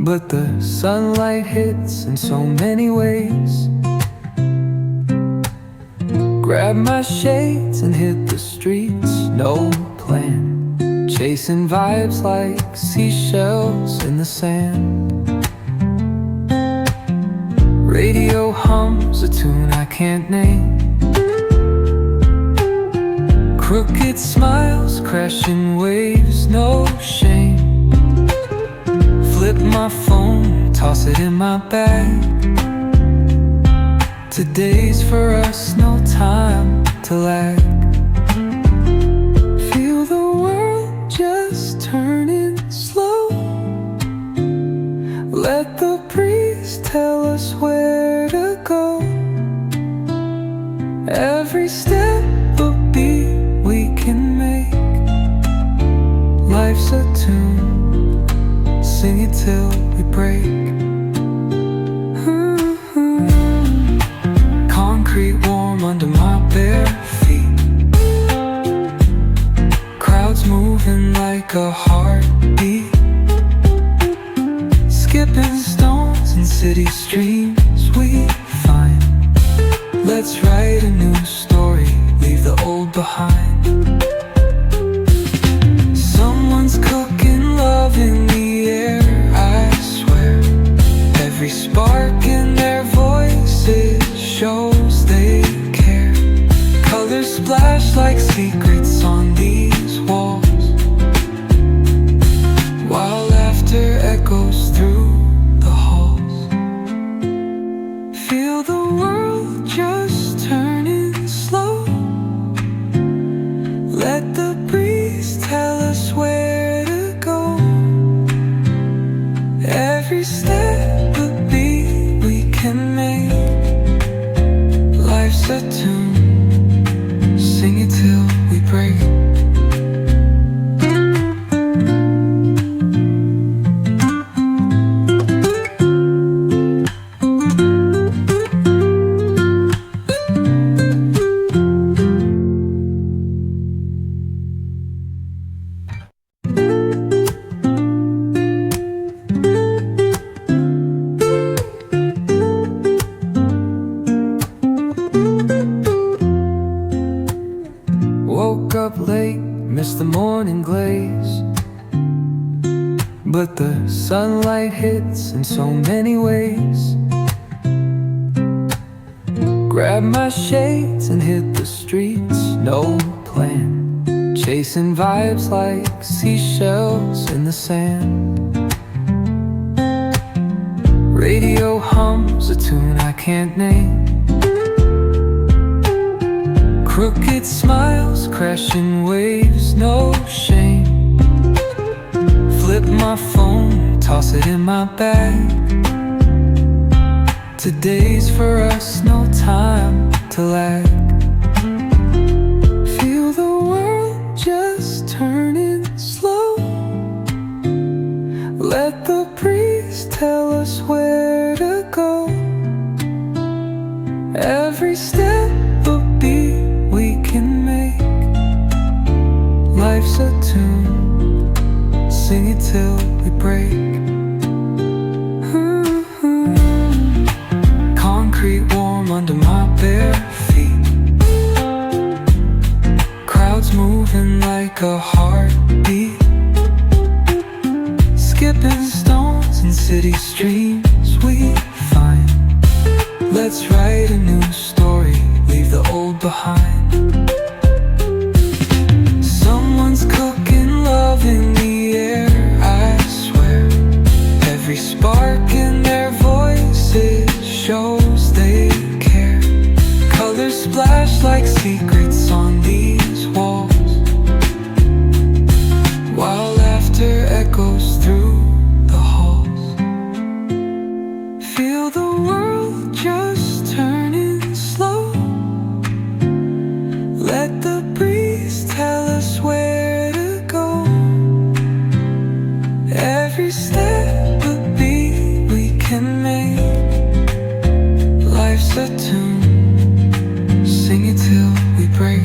but the sunlight hits in so many ways. Grab my shades and hit the streets, no plan, chasing vibes like seashells in the sand. Radio hums a tune I can't name. Crooked smiles, crashing waves, no shame. Flip my phone, toss it in my bag. Today's for us, no time to lag. Feel the world just turning slow. Let the breeze tell us where to go. Every step a beat we can make. Life's a tune, sing it till we break. Concrete warm under my bare feet. Crowds moving like a heartbeat. Skipping stones in city streams we find. Let's write a new story, leave the old behind. Someone's cooking love in the air, I swear. Every spark in their voices shows they care. Colors splash like secrets on these walls, while laughter echoes through the halls. Feel the world just turning slow. Let the breeze tell us where to go. Every step a beat we can make. Life's a tune, sing it till we break. Woke up late, missed the morning glaze, but the sunlight hits in so many ways. Grab my shades and hit the streets, no plan, chasing vibes like seashells in the sand. Radio hums a tune I can't name. Crooked smiles, crashing waves, no shame. Flip my phone, toss it in my bag. Today's for us, no time to lag. Feel the world just turning slow. Let the breeze tell us where to go. Every step a beat we can make. Life's a tune, sing it till we break. Concrete warm under my bare feet. Crowds moving like a heartbeat. Skipping stones in city streams we find. Let's write a new story, leave the old behind. Someone's cooking love in the air, I swear. Every spark in their voices shows they care. Colors splash like secrets on these walls, while laughter echoes through the halls. Feel the world just turning slow. Let the breeze tell us where to go. Every step a beat we can make. Life's a tune, sing it till we break.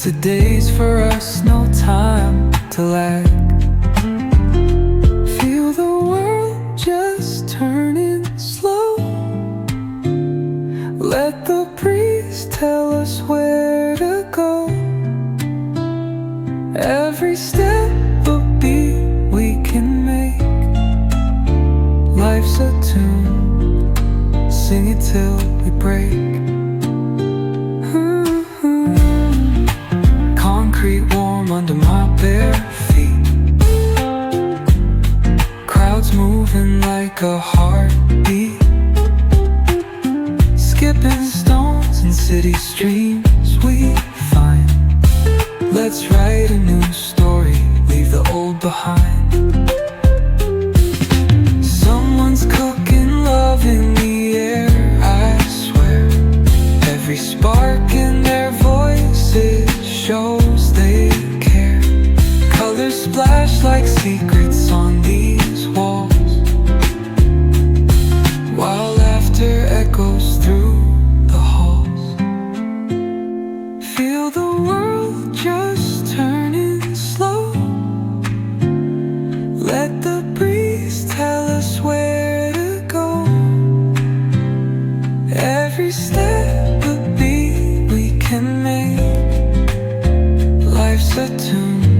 Today's for us, no time to lag. Feel the world just turning slow. Let the breeze tell us where to go. Every step a beat we can make. Life's a tune, sing it till we break. Concrete warm under my bare feet. Crowds moving like a heartbeat. Skipping stones in city streams we find. Let's write a new story, leave the old behind. Someone's cooking love in the air, I swear. Every spark in their voices shows they care. Colors splash like secrets on these walls, while laughter echoes through the halls. Feel the world just turning slow. Let the breeze tell us where to go. Every step a beat we can make. Life's a tune,